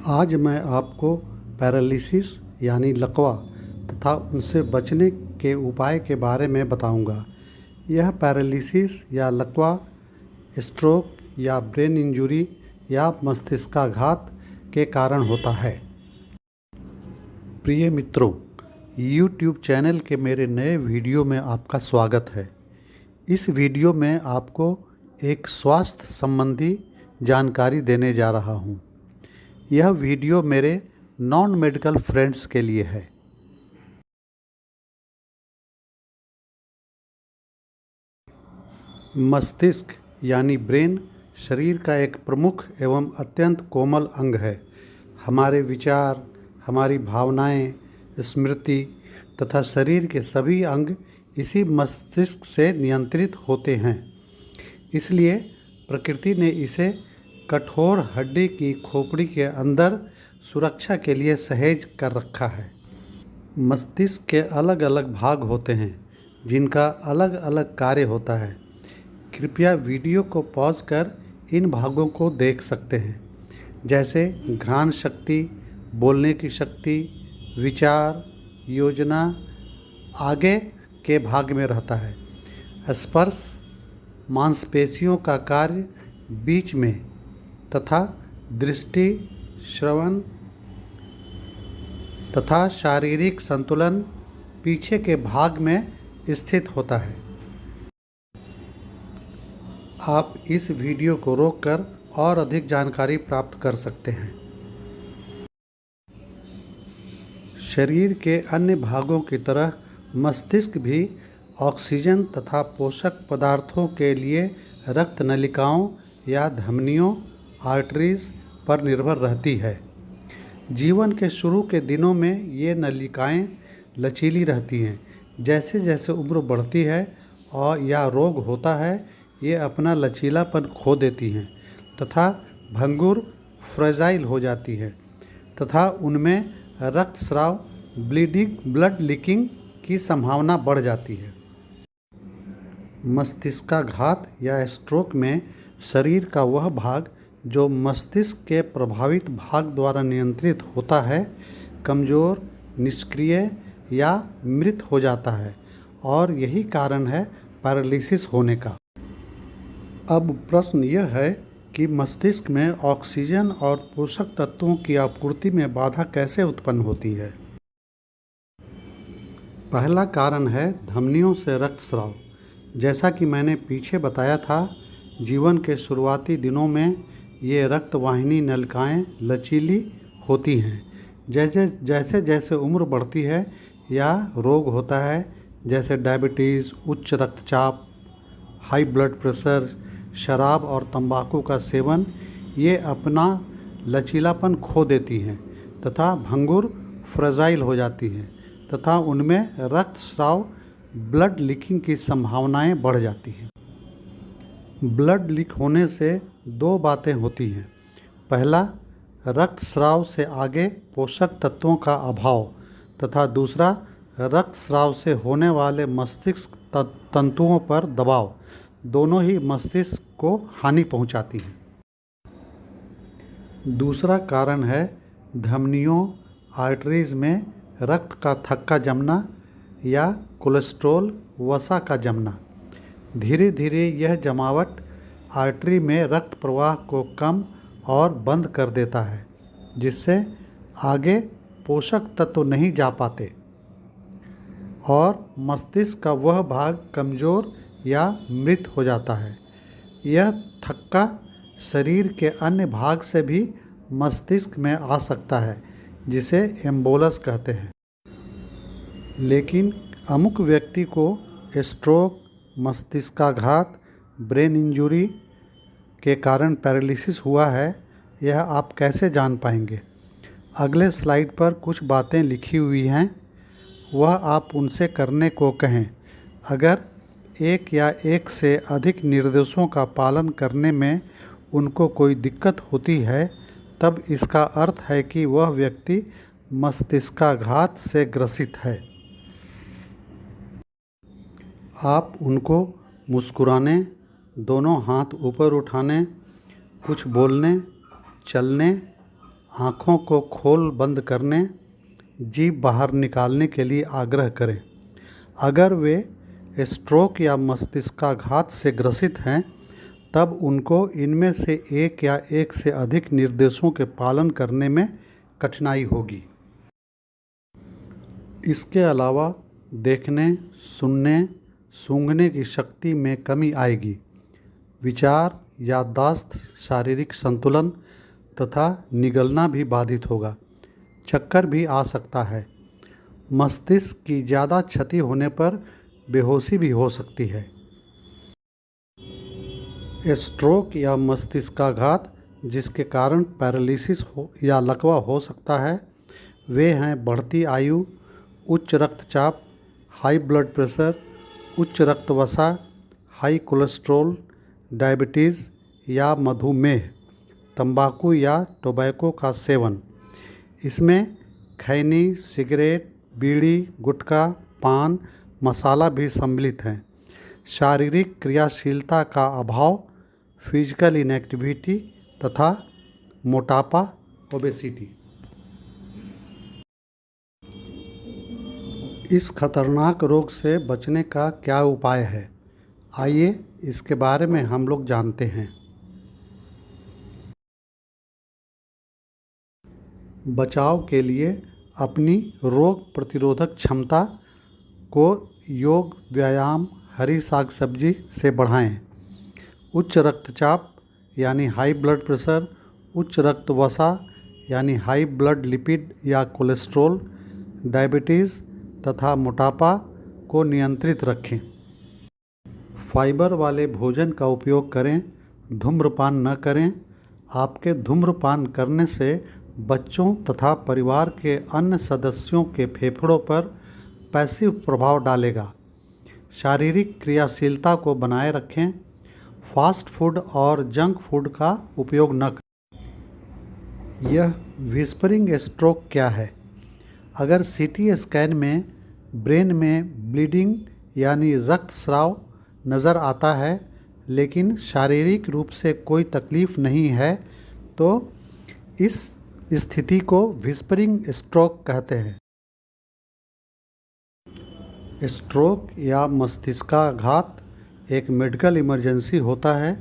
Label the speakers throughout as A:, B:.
A: आज मैं आपको पैरालिसिस यानी लकवा तथा उनसे बचने के उपाय के बारे में बताऊंगा। यह पैरालिसिस या लकवा स्ट्रोक या ब्रेन इंजरी या मस्तिष्काघात के कारण होता है। प्रिय मित्रों, YouTube चैनल के मेरे नए वीडियो में आपका स्वागत है। इस वीडियो में आपको एक स्वास्थ्य संबंधी जानकारी देने जा रहा हूँ। यह वीडियो मेरे नॉन मेडिकल फ्रेंड्स के लिए है। मस्तिष्क यानी ब्रेन शरीर का एक प्रमुख एवं अत्यंत कोमल अंग है। हमारे विचार, हमारी भावनाएं, स्मृति तथा शरीर के सभी अंग इसी मस्तिष्क से नियंत्रित होते हैं। इसलिए प्रकृति ने इसे कठोर हड्डी की खोपड़ी के अंदर सुरक्षा के लिए सहेज कर रखा है। मस्तिष्क के अलग अलग भाग होते हैं जिनका अलग अलग कार्य होता है। कृपया वीडियो को पॉज कर इन भागों को देख सकते हैं, जैसे घ्राण शक्ति, बोलने की शक्ति, विचार, योजना आगे के भाग में रहता है। स्पर्श मांसपेशियों का कार्य बीच में तथा दृष्टि, श्रवण तथा शारीरिक संतुलन पीछे के भाग में स्थित होता है। आप इस वीडियो को रोककर और अधिक जानकारी प्राप्त कर सकते हैं। शरीर के अन्य भागों की तरह मस्तिष्क भी ऑक्सीजन तथा पोषक पदार्थों के लिए रक्त नलिकाओं या धमनियों आर्टरीज पर निर्भर रहती है। जीवन के शुरू के दिनों में ये नलिकाएं लचीली रहती हैं। जैसे जैसे उम्र बढ़ती है और या रोग होता है, ये अपना लचीलापन खो देती हैं तथा भंगुर फ्रेजाइल हो जाती है तथा उनमें रक्तस्राव ब्लड लीकिंग की संभावना बढ़ जाती है। मस्तिष्काघात या स्ट्रोक में शरीर का वह भाग जो मस्तिष्क के प्रभावित भाग द्वारा नियंत्रित होता है कमज़ोर, निष्क्रिय या मृत हो जाता है और यही कारण है पैरालिसिस होने का। अब प्रश्न यह है कि मस्तिष्क में ऑक्सीजन और पोषक तत्वों की आपूर्ति में बाधा कैसे उत्पन्न होती है। पहला कारण है धमनियों से रक्तस्राव। जैसा कि मैंने पीछे बताया था, जीवन के शुरुआती दिनों में ये रक्तवाहिनी नलिकाएं लचीली होती हैं। जैसे जैसे उम्र बढ़ती है या रोग होता है, जैसे डायबिटीज़, उच्च रक्तचाप, हाई ब्लड प्रेशर, शराब और तंबाकू का सेवन, ये अपना लचीलापन खो देती हैं तथा भंगुर फ्रेजाइल हो जाती हैं तथा उनमें रक्तस्राव ब्लड लीकिंग की संभावनाएं बढ़ जाती हैं। ब्लड लीक होने से दो बातें होती हैं। पहला, रक्तस्राव से आगे पोषक तत्वों का अभाव तथा दूसरा, रक्तस्राव से होने वाले मस्तिष्क तंतुओं पर दबाव। दोनों ही मस्तिष्क को हानि पहुंचाती हैं। दूसरा कारण है धमनियों आर्टरीज में रक्त का थक्का जमना या कोलेस्ट्रॉल वसा का जमना। धीरे धीरे यह जमावट आर्टरी में रक्त प्रवाह को कम और बंद कर देता है, जिससे आगे पोषक तत्व नहीं जा पाते और मस्तिष्क का वह भाग कमज़ोर या मृत हो जाता है। यह थक्का शरीर के अन्य भाग से भी मस्तिष्क में आ सकता है, जिसे एम्बोलस कहते हैं। लेकिन अमुक व्यक्ति को स्ट्रोक, मस्तिष्काघात, ब्रेन इंजरी के कारण पैरालिसिस हुआ है, यह आप कैसे जान पाएंगे। अगले स्लाइड पर कुछ बातें लिखी हुई हैं, वह आप उनसे करने को कहें। अगर एक या एक से अधिक निर्देशों का पालन करने में उनको कोई दिक्कत होती है, तब इसका अर्थ है कि वह व्यक्ति मस्तिष्काघात से ग्रसित है। आप उनको मुस्कुराने, दोनों हाथ ऊपर उठाने, कुछ बोलने, चलने आँखों को खोल बंद करने, जीभ बाहर निकालने के लिए आग्रह करें। अगर वे स्ट्रोक या मस्तिष्काघात से ग्रसित हैं, तब उनको इनमें से एक या एक से अधिक निर्देशों के पालन करने में कठिनाई होगी। इसके अलावा देखने, सुनने, सूंघने की शक्ति में कमी आएगी। विचार, याददाश्त, शारीरिक संतुलन तथा निगलना भी बाधित होगा। चक्कर भी आ सकता है। मस्तिष्क की ज़्यादा क्षति होने पर बेहोशी भी हो सकती है। स्ट्रोक या मस्तिष्काघात जिसके कारण पैरालिसिस हो या लकवा हो सकता है, वे हैं बढ़ती आयु, उच्च रक्तचाप, हाई ब्लड प्रेशर, उच्च रक्त वसा, हाई कोलेस्ट्रॉल, डायबिटीज़ या मधुमेह, तंबाकू या टोबैको का सेवन। इसमें खैनी, सिगरेट, बीड़ी, गुटखा, पान, मसाला भी सम्मिलित हैं। शारीरिक क्रियाशीलता का अभाव, फिजिकल इनएक्टिविटी तथा मोटापा, ओबेसिटी। इस खतरनाक रोग से बचने का क्या उपाय है? आइए इसके बारे में हम लोग जानते हैं। बचाव के लिए अपनी रोग प्रतिरोधक क्षमता को योग, व्यायाम, हरी साग सब्जी से बढ़ाएं। उच्च रक्तचाप यानी हाई ब्लड प्रेशर, उच्च रक्त वसा यानी हाई ब्लड लिपिड या कोलेस्ट्रॉल, डायबिटीज़ तथा मोटापा को नियंत्रित रखें। फाइबर वाले भोजन का उपयोग करें। धूम्रपान न करें। आपके धूम्रपान करने से बच्चों तथा परिवार के अन्य सदस्यों के फेफड़ों पर पैसिव प्रभाव डालेगा। शारीरिक क्रियाशीलता को बनाए रखें। फास्ट फूड और जंक फूड का उपयोग न करें। यह व्हिस्परिंग स्ट्रोक क्या है? अगर सीटी स्कैन में ब्रेन में ब्लीडिंग यानी रक्तस्राव नज़र आता है, लेकिन शारीरिक रूप से कोई तकलीफ नहीं है, तो इस स्थिति को व्हिस्परिंग स्ट्रोक कहते हैं। स्ट्रोक या मस्तिष्काघात एक मेडिकल इमरजेंसी होता है।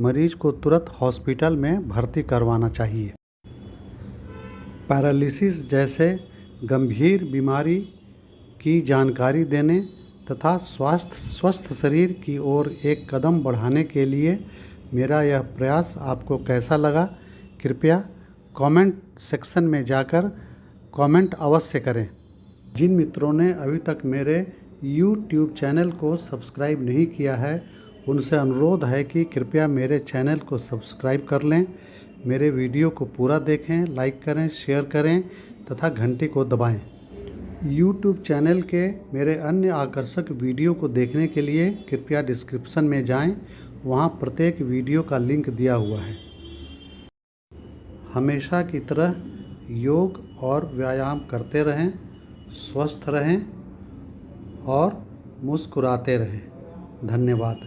A: मरीज को तुरंत हॉस्पिटल में भर्ती करवाना चाहिए। पैरालिसिस जैसे गंभीर बीमारी की जानकारी देने तथा स्वस्थ शरीर की ओर एक कदम बढ़ाने के लिए मेरा यह प्रयास आपको कैसा लगा? कृपया कमेंट सेक्शन में जाकर कमेंट अवश्य करें। जिन मित्रों ने अभी तक मेरे YouTube चैनल को सब्सक्राइब नहीं किया है, उनसे अनुरोध है कि कृपया मेरे चैनल को सब्सक्राइब कर लें। मेरे वीडियो को पूरा देखें, लाइक करें, शेयर करें तथा घंटी को दबाएं। YouTube चैनल के मेरे अन्य आकर्षक वीडियो को देखने के लिए कृपया डिस्क्रिप्शन में जाएं, वहां प्रत्येक वीडियो का लिंक दिया हुआ है। हमेशा की तरह योग और व्यायाम करते रहें, स्वस्थ रहें और मुस्कुराते रहें। धन्यवाद।